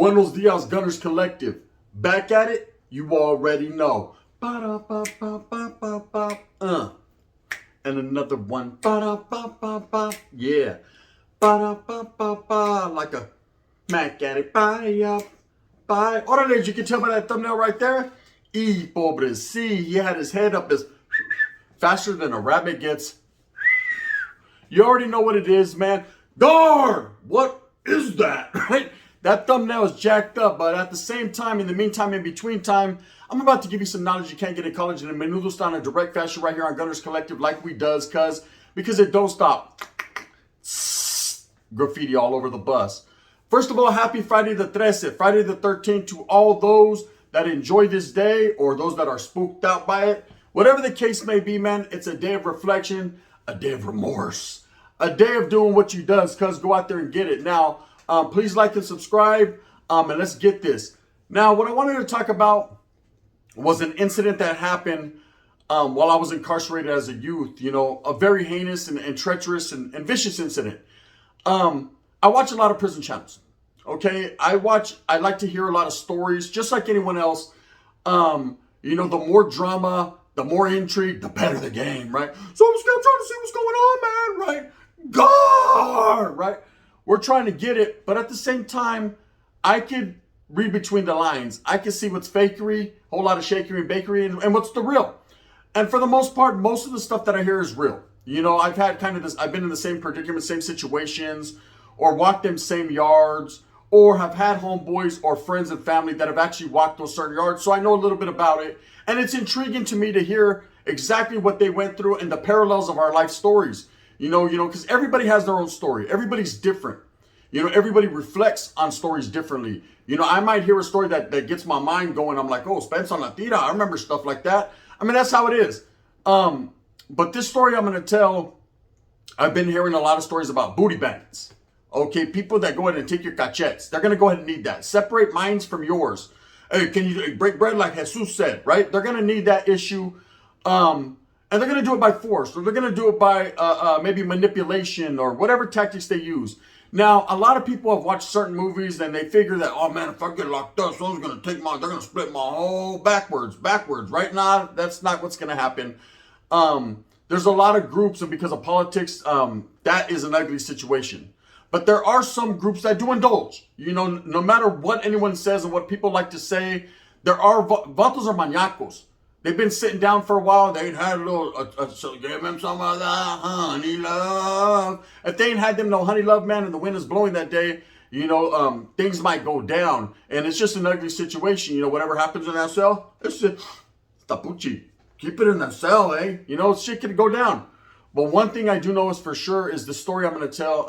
Buenos dias, Gunners Collective. Back at it, you already know. Ba-da-ba-ba-ba-ba-ba. And another one. Ba-da-ba-ba-ba. Yeah. Ba-da-ba-ba-ba. Like a smack at it. Bye. Bye. Orale, you can tell by that thumbnail right there. Pobre, see, he had his head up as faster than a rabbit gets. You already know what it is, man. Gar! What is that? Right? That thumbnail is jacked up, but at the same time, in the meantime, in between time, I'm about to give you some knowledge you can't get in college in a menudo style in a direct fashion right here on Gunners Collective like we does, because it don't stop. Graffiti all over the bus. First of all, happy Friday the 13th, Friday the 13th to all those that enjoy this day or those that are spooked out by it. Whatever the case may be, man, it's a day of reflection, a day of remorse, a day of doing what you does, go out there and get it. Now, please like and subscribe, and let's get this. Now, what I wanted to talk about was an incident that happened while I was incarcerated as a youth. You know, a very heinous and treacherous and vicious incident. I watch a lot of prison channels. Okay, I like to hear a lot of stories, just like anyone else. You know, the more drama, the more intrigue, the better the game, right? So I'm still trying to see what's going on, man, right? Gar, right? We're trying to get it, but at the same time, I could read between the lines. I can see what's fakery, whole lot of shakery and bakery, and what's the real. And for the most part, most of the stuff that I hear is real. You know, I've had kind of this, I've been in the same predicament, same situations, or walked them same yards, or have had homeboys or friends and family that have actually walked those certain yards. So I know a little bit about it. And it's intriguing to me to hear exactly what they went through and the parallels of our life stories. You know, because everybody has their own story. Everybody's different. You know, everybody reflects on stories differently. You know, I might hear a story that gets my mind going. I'm like, oh, Spence on la tira. I remember stuff like that. I mean, that's how it is. But this story I'm going to tell, I've been hearing a lot of stories about booty bandits. Okay, people that go ahead and take your cachetes. They're going to go ahead and need that. Separate minds from yours. Hey, can you break bread like Jesus said, right? They're going to need that issue. And they're going to do it by force, or they're going to do it by maybe manipulation or whatever tactics they use. Now, a lot of people have watched certain movies and they figure that, oh man, if I get locked up, someone's going to take they're going to split my whole backwards, right? Nah, that's not what's going to happen. There's a lot of groups, and because of politics, that is an ugly situation. But there are some groups that do indulge. You know, no matter what anyone says and what people like to say, there are vatos or maniacos. They've been sitting down for a while. They ain't had a little, so give them some of that honey love. If they ain't had them no honey love, man, and the wind is blowing that day, you know, things might go down. And it's just an ugly situation. You know, whatever happens in that cell, it's just tapuchi. Keep it in that cell, eh? You know, shit could go down. But one thing I do know is for sure is the story I'm going to tell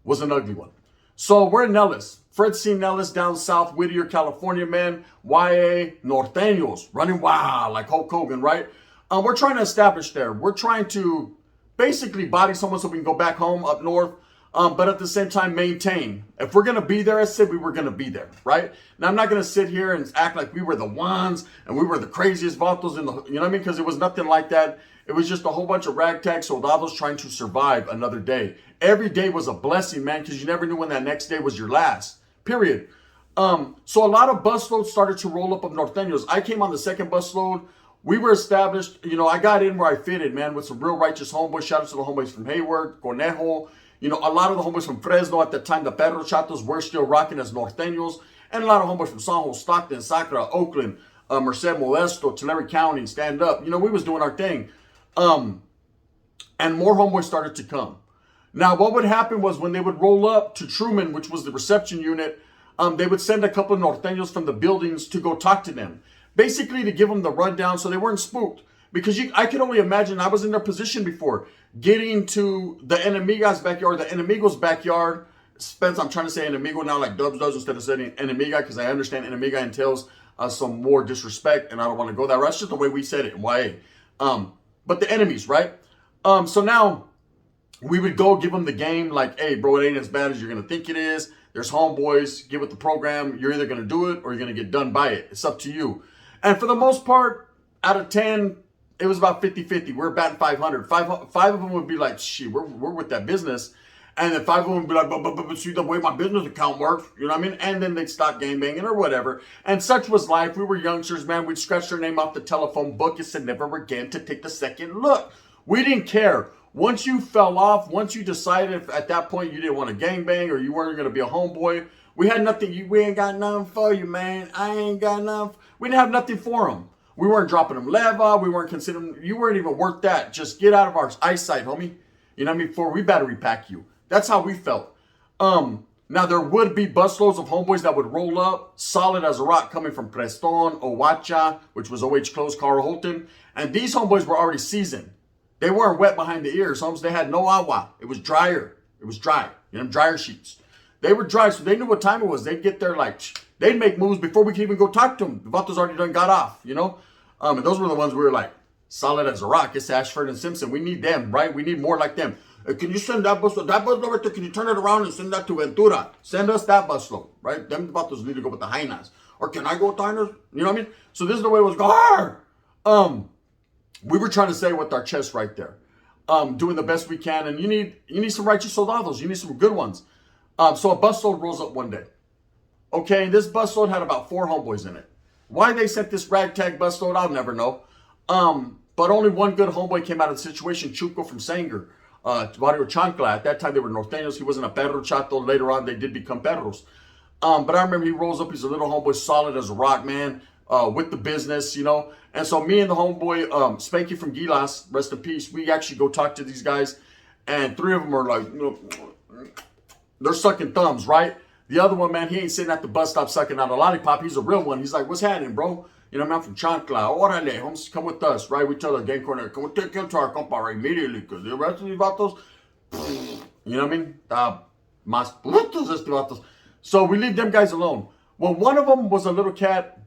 was an ugly one. So we're in Nellis. Fred C. Nellis down south, Whittier, California, man. YA Norteños, running wild like Hulk Hogan, right? We're trying to establish there. We're trying to basically body someone so we can go back home up north, but at the same time maintain. If we're going to be there, I said we were going to be there, right? Now, I'm not going to sit here and act like we were the ones and we were the craziest vatos in the, you know what I mean? Because it was nothing like that. It was just a whole bunch of ragtag soldados trying to survive another day. Every day was a blessing, man, because you never knew when that next day was your last, period. So a lot of busloads started to roll up of Norteños. I came on the second busload. We were established, you know, I got in where I fitted, man, with some real righteous homeboys. Shout out to the homeboys from Hayward, Conejo. You know, a lot of the homeboys from Fresno at the time, the Perro Chatos, were still rocking as Norteños. And a lot of homeboys from San Jose, Stockton, Sacra, Oakland, Merced, Modesto, Tulare County, Stand Up. You know, we was doing our thing. And more homeboys started to come. Now, what would happen was when they would roll up to Truman, which was the reception unit, they would send a couple of Norteños from the buildings to go talk to them. Basically to give them the rundown so they weren't spooked. Because I could only imagine, I was in their position before, getting to the enemiga's backyard, the enemigo's backyard. Spence, I'm trying to say enemigo now like Dubs does instead of saying enemiga, because I understand enemiga entails some more disrespect, and I don't want to go that route. That's just the way we said it in YA. But the enemies, right? So now we would go give them the game like, hey, bro, it ain't as bad as you're going to think it is. There's homeboys, get with the program. You're either going to do it or you're going to get done by it. It's up to you. And for the most part, out of 10, it was about 50-50. We're batting 500. Five of them would be like, shit, we're with that business. And then 5 of them would be like, but see the way my business account works, you know what I mean? And then they'd stop gangbanging or whatever. And such was life. We were youngsters, man. We'd scratch their name off the telephone book and said never again to take the second look. We didn't care. Once you fell off, once you decided at that point you didn't want to gangbang or you weren't going to be a homeboy, we had nothing. We ain't got nothing for you, man. I ain't got nothing. We didn't have nothing for them. We weren't dropping them leva. We weren't considering, you weren't even worth that. Just get out of our eyesight, homie. You know what I mean? Before we battery pack you. That's how we felt. Now there would be busloads of homeboys that would roll up, solid as a rock, coming from Preston, Owacha, which was OH Close, Carl Holton. And these homeboys were already seasoned. They weren't wet behind the ears, homes. They had no agua. It was drier. It was dry. You know, dryer sheets. They were dry, so they knew what time it was. They'd get there like, they'd make moves before we could even go talk to them. The Vatos already done got off, you know? And those were the ones we were like, solid as a rock. It's Ashford and Simpson. We need them, right? We need more like them. Can you send that busload over there? Can you turn it around and send that to Ventura? Send us that busload, right? Them Vatos need to go with the Hainas. Or can I go with the Hainas? You know what I mean? So this is the way it was going. We were trying to say with our chest right there. Doing the best we can. And you need some righteous soldados. You need some good ones. So a busload rolls up one day. Okay, this busload had about 4 homeboys in it. Why they sent this ragtag busload, I'll never know. But only one good homeboy came out of the situation, Chuco from Sanger. Barrio Chancla. At that time, they were norteños. He wasn't a perro chato. Later on, they did become perros. But I remember he rolls up. He's a little homeboy, solid as a rock, man, with the business, you know. And so me and the homeboy, Spanky from Gilas, rest in peace, we actually go talk to these guys. And 3 of them are like, you know, they're sucking thumbs, right? The other one, man, he ain't sitting at the bus stop sucking out a lollipop. He's a real one. He's like, what's happening, bro? You know, I'm from Chancla. Orale, homes, come with us, right? We tell the gang corner, come take him to our compa right immediately, because the rest of these vatos, you know what I mean? Mas putos este vatos. So we leave them guys alone. Well, one of them was a little cat.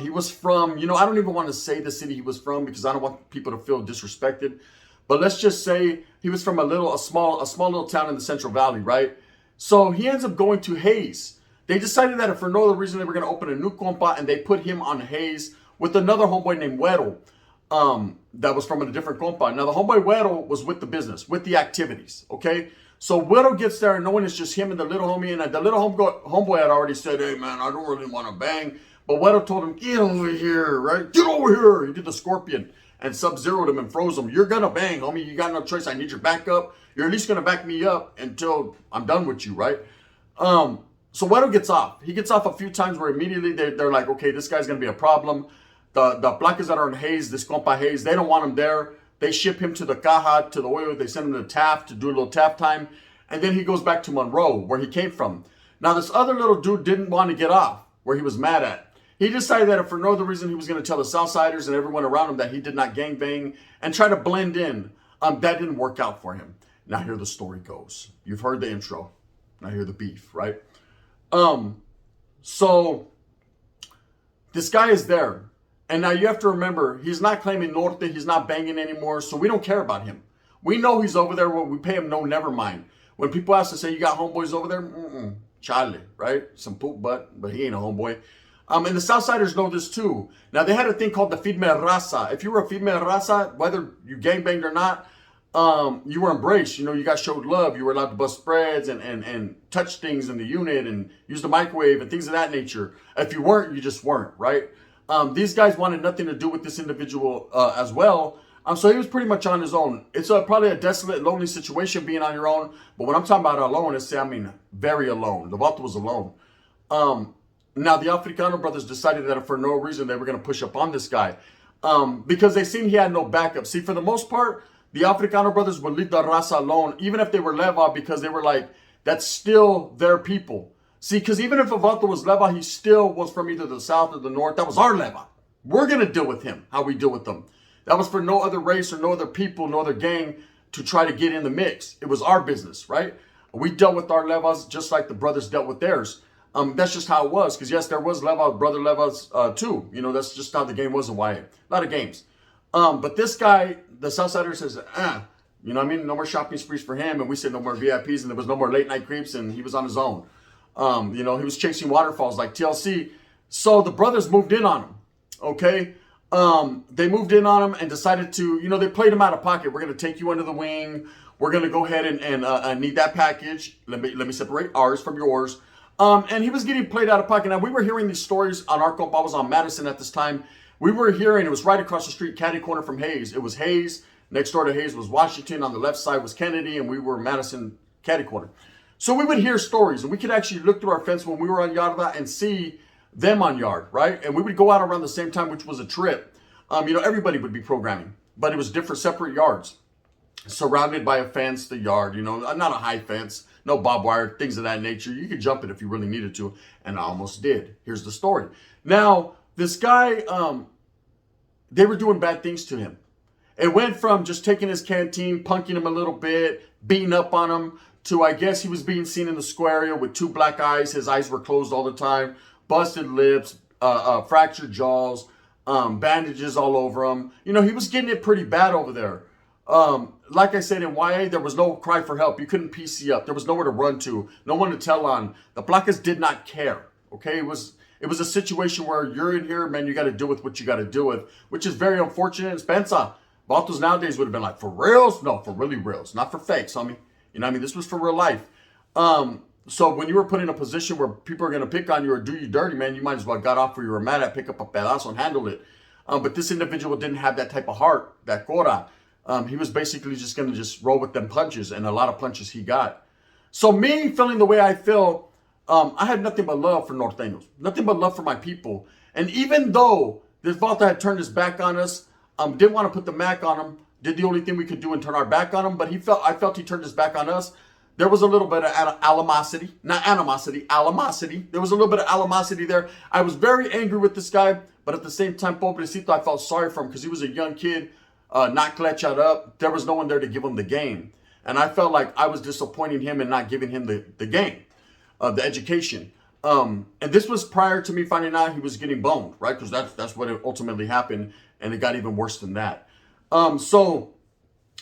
He was from, you know, I don't even want to say the city he was from because I don't want people to feel disrespected. But let's just say he was from a small little town in the Central Valley, right? So he ends up going to Hayes. They decided that if for no other reason they were going to open a new compa, and they put him on Hayes with another homeboy named Güero, that was from a different compa. Now the homeboy Güero was with the business, with the activities, okay? So Güero gets there and knowing it's just him and the little homie, and the little homeboy had already said, hey man, I don't really want to bang. But Güero told him, get over here, right? Get over here. He did the scorpion and sub-zeroed him and froze him. You're going to bang, homie. You got no choice. I need your backup. You're at least going to back me up until I'm done with you, right? So Güero gets off. He gets off a few times where immediately they're like, okay, this guy's going to be a problem. The placas that are in Hayes, this compa Hayes, they don't want him there. They ship him to the Caja, to the oil. They send him to Taft to do a little Taft time. And then he goes back to Monroe, where he came from. Now, this other little dude didn't want to get off, where he was mad at. He decided that if for no other reason, he was going to tell the Southsiders and everyone around him that he did not gangbang and try to blend in. That didn't work out for him. Now, here the story goes. You've heard the intro. Now, hear the beef, right? So this guy is there. And now you have to remember, he's not claiming Norte. He's not banging anymore. So we don't care about him. We know he's over there. We pay him no, never mind. When people ask to say, you got homeboys over there? Charlie, right? Some poop butt, but he ain't a homeboy. And the Southsiders know this too. Now, they had a thing called the Firme Raza. If you were a Firme Raza, whether you gangbanged or not, you were embraced. You know, you got showed love. You were allowed to bust spreads and touch things in the unit and use the microwave and things of that nature. If you weren't, you just weren't, right? These guys wanted nothing to do with this individual as well. So he was pretty much on his own. It's probably a desolate, lonely situation being on your own. But when I'm talking about alone, I mean very alone. The Vato was alone. Now, the Africano brothers decided that for no reason they were going to push up on this guy because they seen he had no backup. See, for the most part, the Africano brothers would leave the raza alone, even if they were Leva, because they were like, that's still their people. See, because even if a Vato was Leva, he still was from either the south or the north. That was our Leva. We're going to deal with him, how we deal with them. That was for no other race or no other people, no other gang to try to get in the mix. It was our business, right? We dealt with our Levas just like the brothers dealt with theirs. That's just how it was. Because, yes, there was Leva, brother Levas, too. You know, that's just how the game was in YA. A lot of games. But this guy, the Southsider says, you know what I mean? No more shopping sprees for him. And we said no more VIPs. And there was no more late night creeps. And he was on his own. You know, he was chasing waterfalls like TLC. So the brothers moved in on him. Okay? They moved in on him and decided to, you know, they played him out of pocket. We're going to take you under the wing. We're gonna go ahead and need that package. Let me separate ours from yours. And he was getting played out of pocket. Now we were hearing these stories on our comp. I was on Madison at this time. We were hearing, it was right across the street, catty corner from Hayes. It was Hayes. Next door to Hayes was Washington. On the left side was Kennedy, and we were Madison catty corner. So we would hear stories, and we could actually look through our fence when we were on yard and see them on yard, right? And we would go out around the same time, which was a trip. Everybody would be programming, but it was different, separate yards, surrounded by a fence, the yard, not a high fence, no barbed wire, things of that nature. You could jump it if you really needed to, and I almost did. Here's the story. Now, this guy, they were doing bad things to him. It went from just taking his canteen, punking him a little bit, beating up on him, to I guess he was being seen in the square area with 2 black eyes. His eyes were closed all the time, busted lips, fractured jaws, bandages all over him. He was getting it pretty bad over there. Like I said, in YA, there was no cry for help. You couldn't PC up. There was nowhere to run to, no one to tell on. The Placas did not care, okay? It was a situation where you're in here, man, you got to deal with what you got to deal with, which is very unfortunate. And Spencer, Vatos nowadays would have been like, for reals? No, for really reals, not for fakes, homie. This was for real life. So when you were put in a position where people are going to pick on you or do you dirty, man, you might as well got off where you were mad at, pick up a pedazo and handle it. But this individual didn't have that type of heart, that cora. He was basically just going to just roll with them punches, and a lot of punches he got. So me feeling the way I feel, I had nothing but love for Norteños, nothing but love for my people. And even though this Vato had turned his back on us, didn't want to put the Mac on him, did the only thing we could do and turn our back on him, but I felt he turned his back on us. There was a little bit of animosity, not animosity, animosity. There was a little bit of animosity there. I was very angry with this guy, but at the same time, pobrecito, I felt sorry for him because he was a young kid, not clechad up. There was no one there to give him the game. And I felt like I was disappointing him and not giving him the game, the education. And this was prior to me finding out he was getting boned, right? Because that's what ultimately happened, and it got even worse than that. So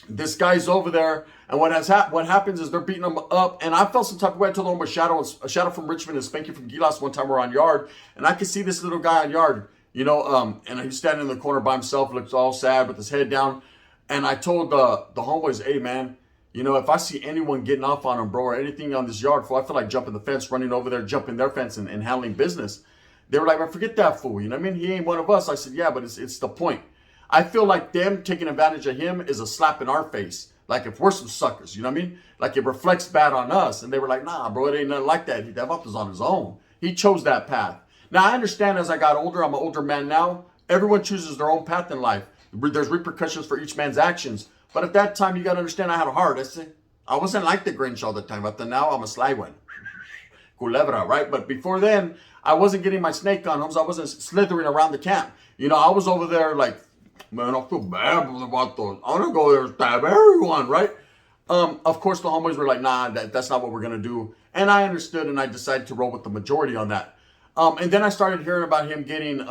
this guy's over there, and what happens is they're beating him up, and I felt some type of way. I told him a shadow from Richmond and Spanky from Gilas one time we're on yard, and I could see this little guy on yard, and he's standing in the corner by himself, looks all sad with his head down, and I told the homeboys, hey man, if I see anyone getting off on him, bro, or anything on this yard, I feel like jumping the fence, running over there, jumping their fence and handling business. They were like, man, forget that fool, you know what I mean? He ain't one of us. I said, yeah, but it's the point. I feel like them taking advantage of him is a slap in our face. Like if we're some suckers, you know what I mean? Like it reflects bad on us. And they were like, nah, bro, it ain't nothing like that. That was on his own. He chose that path. Now, I understand as I got older, I'm an older man now. Everyone chooses their own path in life. There's repercussions for each man's actions. But at that time, you got to understand I had a heart. I wasn't like the Grinch all the time. But now I'm a sly one. Culebra, right? But before then, I wasn't getting my snake on homes. I wasn't slithering around the camp. I was over there like, man, I feel bad about those. I want to go there and stab everyone, right? Of course, the homeboys were like, nah, that's not what we're going to do. And I understood, and I decided to roll with the majority on that. And then I started hearing about him getting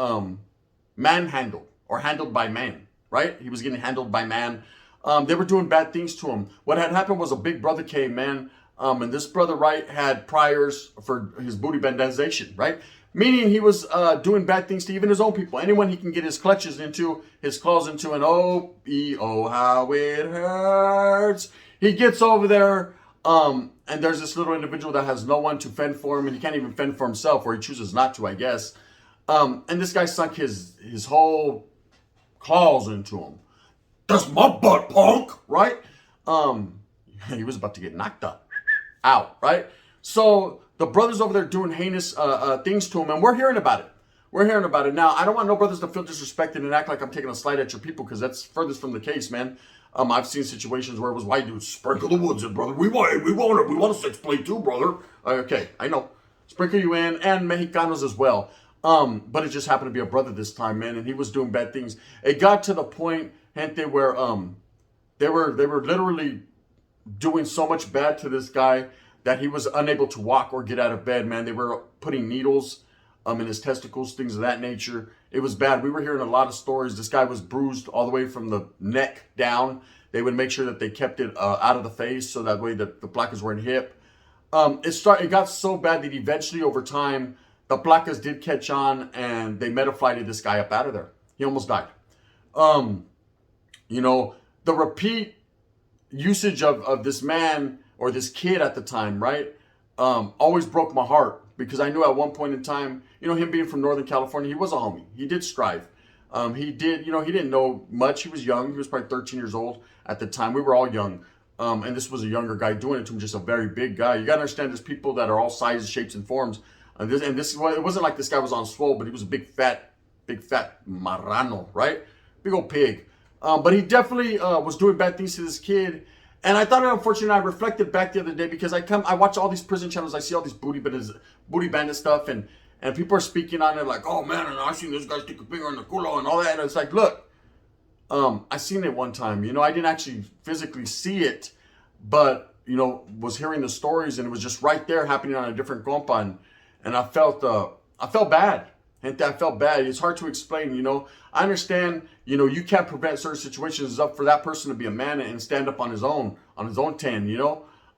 manhandled or handled by man, right? He was getting handled by man. They were doing bad things to him. What had happened was a big brother came, man. And this brother, right, had priors for his booty bandazation, right? Meaning he was doing bad things to even his own people. Anyone he can get his clutches into, his claws into, and oh, how it hurts. He gets over there, and there's this little individual that has no one to fend for him, and he can't even fend for himself, or he chooses not to, I guess. And this guy sunk his whole claws into him. That's my butt, punk, right? He was about to get knocked out, right? So the brothers over there doing heinous things to him, and we're hearing about it. We're hearing about it. Now, I don't want no brothers to feel disrespected and act like I'm taking a slight at your people, because that's furthest from the case, man. I've seen situations where it was white dudes, sprinkle the woods in, brother. We want it. We want a 6 plate too, brother. Okay, I know. Sprinkle you in, and Mexicanos as well. But it just happened to be a brother this time, man, and he was doing bad things. It got to the point, gente, where they were literally doing so much bad to this guy that he was unable to walk or get out of bed, man. They were putting needles in his testicles, things of that nature. It was bad. We were hearing a lot of stories. This guy was bruised all the way from the neck down. They would make sure that they kept it out of the face, so that way the placas weren't hip. It got so bad that eventually, over time, the placas did catch on, and they metaflighted this guy up out of there. He almost died. The repeat usage of this man or this kid at the time, right? Always broke my heart because I knew at one point in time, him being from Northern California, he was a homie. He did strive. He didn't know much. He was young. He was probably 13 years old at the time. We were all young. And this was a younger guy doing it to him, just a very big guy. You got to understand there's people that are all sizes, shapes, and forms. And this is why it wasn't like this guy was on swole, but he was a big fat marrano, right? Big old pig. But he definitely was doing bad things to this kid. And I thought it unfortunate. I reflected back the other day because I watch all these prison channels. I see all these booty bandit stuff, and people are speaking on it like, oh man, and I seen this guy stick a finger in the culo and all that. And it's like, look, I seen it one time. I didn't actually physically see it, but was hearing the stories, and it was just right there happening on a different compa, and I felt bad. And I felt bad. It's hard to explain, I understand, you can't prevent certain situations. It's up for that person to be a man and stand up on his own 10,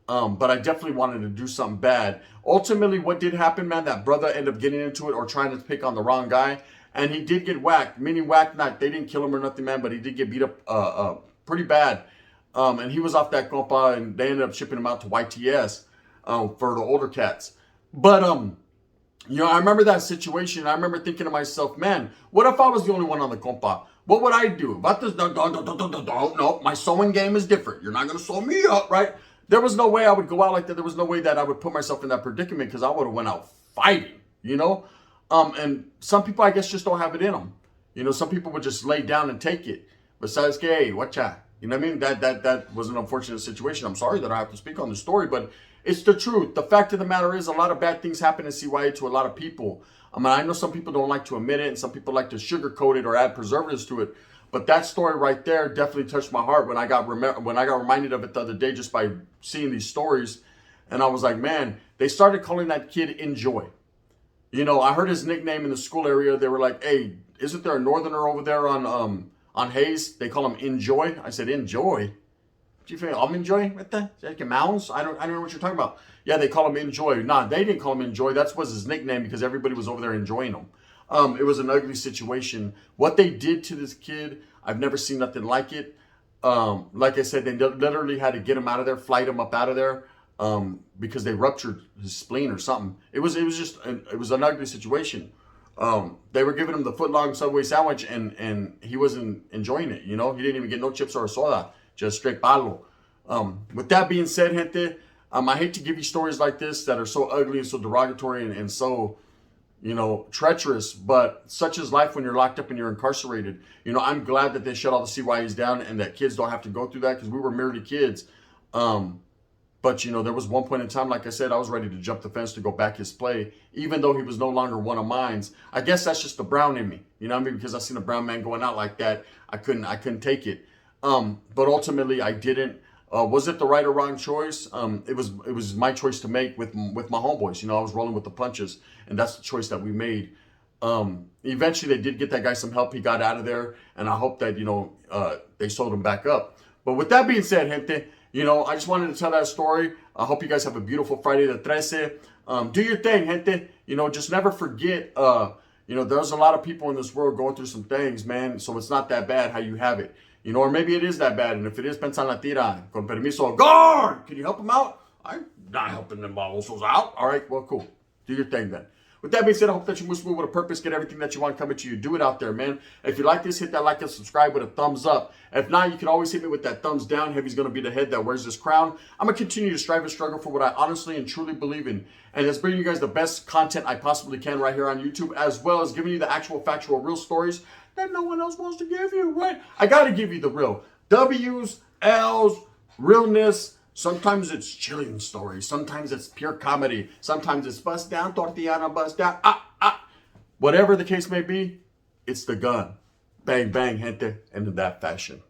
but I definitely wanted to do something bad. Ultimately, what did happen, man, that brother ended up getting into it or trying to pick on the wrong guy. And he did get whacked, meaning whacked, not, they didn't kill him or nothing, man, but he did get beat up pretty bad. And he was off that compa, and they ended up shipping him out to YTS for the older cats. But, I remember that situation. I remember thinking to myself, man, what if I was the only one on the compa? What would I do? No, my sewing game is different. You're not going to sew me up, right? There was no way I would go out like that. There was no way that I would put myself in that predicament because I would have went out fighting, And some people, I guess, just don't have it in them. Some people would just lay down and take it. Besides, hey, watcha. You know what I mean? That was an unfortunate situation. I'm sorry that I have to speak on the story, but it's the truth. The fact of the matter is a lot of bad things happen in CYA to a lot of people. I know some people don't like to admit it, and some people like to sugarcoat it or add preservatives to it. But that story right there definitely touched my heart when I got reminded of it the other day just by seeing these stories. And I was like, man, they started calling that kid Enjoy. I heard his nickname in the school area. They were like, hey, isn't there a northerner over there on Hayes? They call him Enjoy. I said, Enjoy? Do you feel I'm Enjoy? What the? Like a mouse? I don't know what you're talking about. Yeah, they call him Enjoy. Nah, they didn't call him Enjoy. That was his nickname because everybody was over there enjoying him. It was an ugly situation. What they did to this kid, I've never seen nothing like it. Like I said, they literally had to get him out of there, flight him up out of there, because they ruptured his spleen or something. It was an ugly situation. They were giving him the foot-long Subway sandwich, and he wasn't enjoying it. He didn't even get no chips or a soda, just straight palo. With that being said, gente, I hate to give you stories like this that are so ugly and so derogatory and so, treacherous, but such is life when you're locked up and you're incarcerated. I'm glad that they shut all the CYAs down and that kids don't have to go through that because we were merely kids. But, there was one point in time, like I said, I was ready to jump the fence to go back his play, even though he was no longer one of mine. I guess that's just the brown in me, because I seen a brown man going out like that. I couldn't take it. But ultimately I didn't. Was it the right or wrong choice? It was my choice to make with my homeboys. I was rolling with the punches, and that's the choice that we made. Eventually they did get that guy some help. He got out of there, and I hope that, they sold him back up. But with that being said, gente, I just wanted to tell that story. I hope you guys have a beautiful Friday the 13. Do your thing, gente. Just never forget, there's a lot of people in this world going through some things, man. So it's not that bad how you have it. Or maybe it is that bad. And if it is, pensan la tira. Con permiso, guard! Can you help them out? I'm not helping them babosos out. All right, well, cool. Do your thing then. With that being said, I hope that you move with a purpose, get everything that you want coming to you. Do it out there, man. If you like this, hit that like and subscribe with a thumbs up. If not, you can always hit me with that thumbs down. Heavy's going to be the head that wears this crown. I'm going to continue to strive and struggle for what I honestly and truly believe in. And it's bringing you guys the best content I possibly can right here on YouTube, as well as giving you the actual, factual, real stories that no one else wants to give you, right? I got to give you the real. W's, L's, realness. Sometimes it's chilling stories. Sometimes it's pure comedy. Sometimes it's bust down, tortillana, bust down, Whatever the case may be, it's the gun. Bang, bang, gente, and in that fashion.